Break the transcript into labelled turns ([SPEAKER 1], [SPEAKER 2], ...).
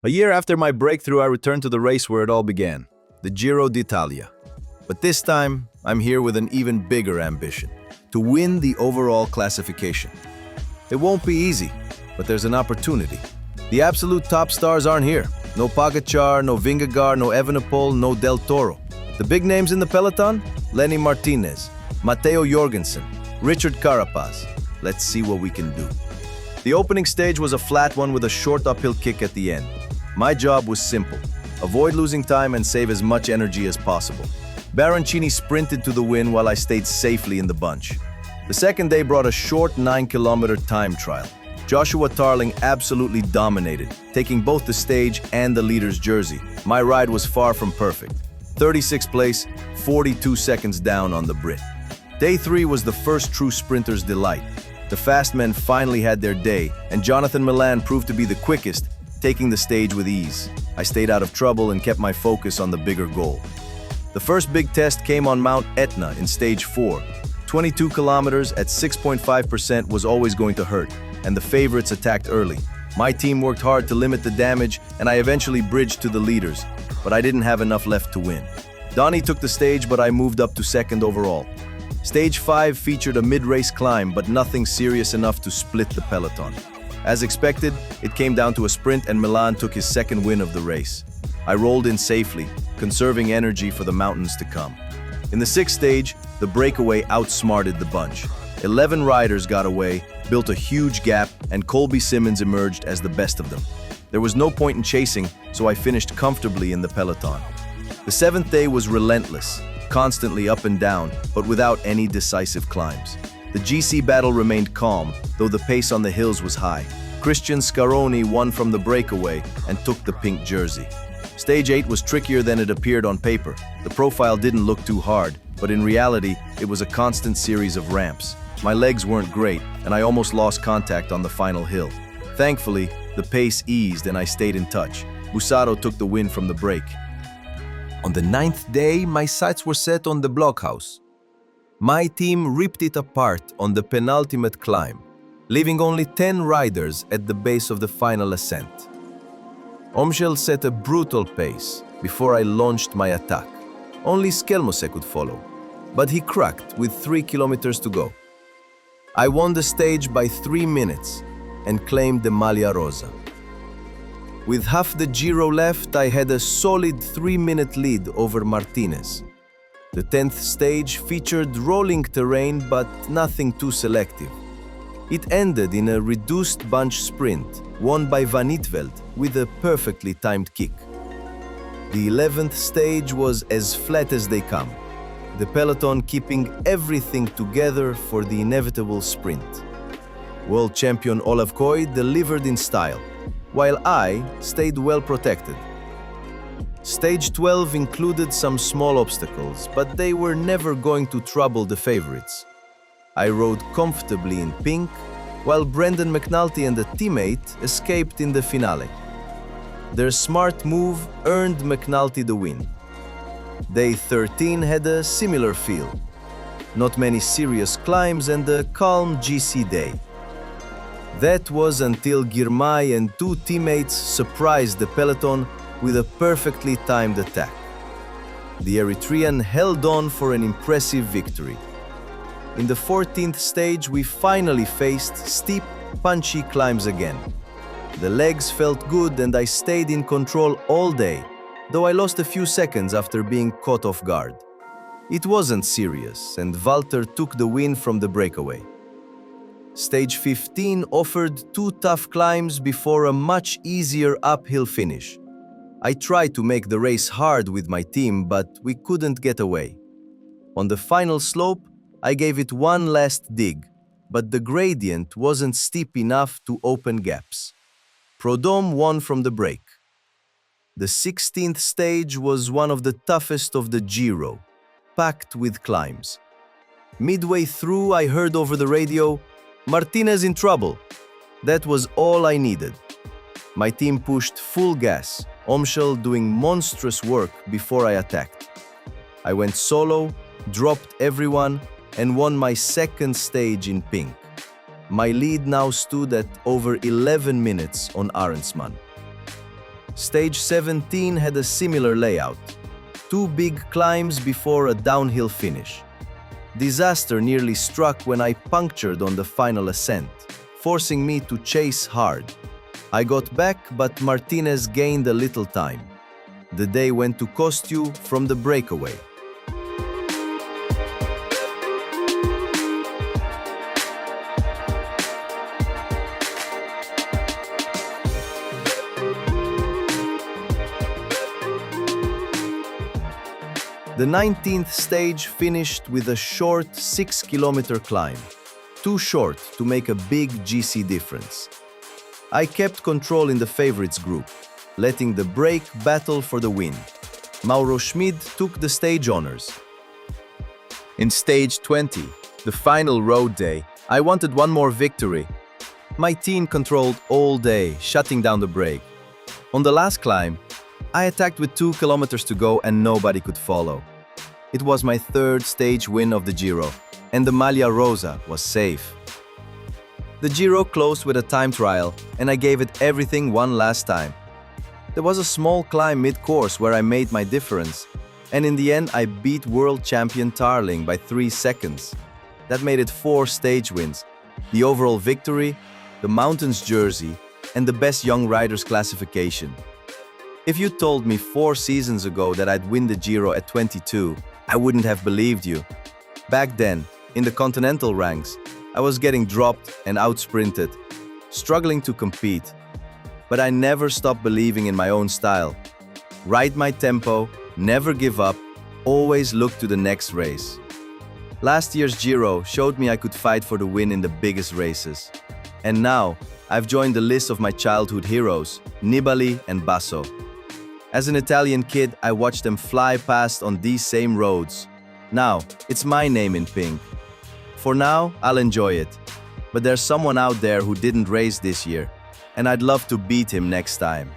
[SPEAKER 1] A year after my breakthrough, I returned to the race where it all began, the Giro d'Italia. But this time, I'm here with an even bigger ambition, to win the overall classification. It won't be easy, but there's an opportunity. The absolute top stars aren't here. No Pogacar, no Vingegaard, no Evenepoel, no Del Toro. The big names in the peloton? Lenny Martinez, Matteo Jorgensen, Richard Carapaz. Let's see what we can do. The opening stage was a flat one with a short uphill kick at the end. My job was simple: avoid losing time and save as much energy as possible. Baroncini sprinted to the win while I stayed safely in the bunch. The second day brought a short 9-kilometer time trial. Joshua Tarling absolutely dominated, taking both the stage and the leader's jersey. My ride was far from perfect. 36th place, 42 seconds down on the Brit. Day 3 was the first true sprinter's delight. The fast men finally had their day, and Jonathan Milan proved to be the quickest, taking the stage with ease. I stayed out of trouble and kept my focus on the bigger goal. The first big test came on Mount Etna in stage 4. 22 kilometers at 6.5% was always going to hurt, and the favorites attacked early. My team worked hard to limit the damage, and I eventually bridged to the leaders, but I didn't have enough left to win. Donny took the stage, but I moved up to second overall. Stage 5 featured a mid-race climb, but nothing serious enough to split the peloton. As expected, it came down to a sprint, and Milan took his second win of the race. I rolled in safely, conserving energy for the mountains to come. In the 6th stage, the breakaway outsmarted the bunch. 11 riders got away, built a huge gap, and Colby Simmons emerged as the best of them. There was no point in chasing, so I finished comfortably in the peloton. The 7th day was relentless, constantly up and down, but without any decisive climbs. The GC battle remained calm, though the pace on the hills was high. Christian Scaroni won from the breakaway and took the pink jersey. Stage 8 was trickier than it appeared on paper. The profile didn't look too hard, but in reality, it was a constant series of ramps. My legs weren't great, and I almost lost contact on the final hill. Thankfully, the pace eased and I stayed in touch. Busaro took the win from the break.
[SPEAKER 2] On the 9th day, my sights were set on the blockhouse. My team ripped it apart on the penultimate climb, leaving only 10 riders at the base of the final ascent. Omshel set a brutal pace before I launched my attack. Only Skelmose could follow, but he cracked with 3 kilometers to go. I won the stage by 3 minutes and claimed the Maglia Rosa. With half the Giro left, I had a solid 3-minute lead over Martinez. The 10th stage featured rolling terrain, but nothing too selective. It ended in a reduced bunch sprint, won by Van Itveld with a perfectly timed kick. The 11th stage was as flat as they come, the peloton keeping everything together for the inevitable sprint. World champion Olav Koy delivered in style, while I stayed well protected. Stage 12 included some small obstacles, but they were never going to trouble the favorites. I rode comfortably in pink, while Brendan McNulty and a teammate escaped in the finale. Their smart move earned McNulty the win. Day 13 had a similar feel. Not many serious climbs and a calm GC day. That was until Girmay and 2 teammates surprised the peloton with a perfectly timed attack. The Eritrean held on for an impressive victory. In the 14th stage, we finally faced steep, punchy climbs again. The legs felt good and I stayed in control all day, though I lost a few seconds after being caught off guard. It wasn't serious, and Walter took the win from the breakaway. Stage 15 offered 2 tough climbs before a much easier uphill finish. I tried to make the race hard with my team, but we couldn't get away. On the final slope, I gave it one last dig, but the gradient wasn't steep enough to open gaps. Prudhomme won from the break. The 16th stage was one of the toughest of the Giro, packed with climbs. Midway through, I heard over the radio, "Martinez in trouble." That was all I needed. My team pushed full gas, Omshel doing monstrous work before I attacked. I went solo, dropped everyone, and won my second stage in pink. My lead now stood at over 11 minutes on Arendsman.
[SPEAKER 1] Stage 17 had a similar layout. 2 big climbs before a downhill finish. Disaster nearly struck when I punctured on the final ascent, forcing me to chase hard. I got back, but Martinez gained a little time. The day went to cost you from the breakaway. The 19th stage finished with a short 6-kilometer climb, too short to make a big GC difference. I kept control in the favorites group, letting the break battle for the win. Mauro Schmid took the stage honors.
[SPEAKER 2] In stage 20, the final road day, I wanted one more victory. My team controlled all day, shutting down the break. On the last climb, I attacked with 2 kilometers to go and nobody could follow. It was my 3rd stage win of the Giro, and the Maglia Rosa was safe. The Giro closed with a time trial, and I gave it everything one last time. There was a small climb mid-course where I made my difference, and in the end I beat world champion Tarling by 3 seconds. That made it 4 stage wins, the overall victory, the mountains jersey, and the best young riders classification. If you told me 4 seasons ago that I'd win the Giro at 22, I wouldn't have believed you. Back then, in the continental ranks, I was getting dropped and outsprinted, struggling to compete. But I never stopped believing in my own style. Ride my tempo, never give up, always look to the next race. Last year's Giro showed me I could fight for the win in the biggest races. And now, I've joined the list of my childhood heroes, Nibali and Basso. As an Italian kid, I watched them fly past on these same roads. Now, it's my name in pink. For now, I'll enjoy it. But there's someone out there who didn't race this year, and I'd love to beat him next time.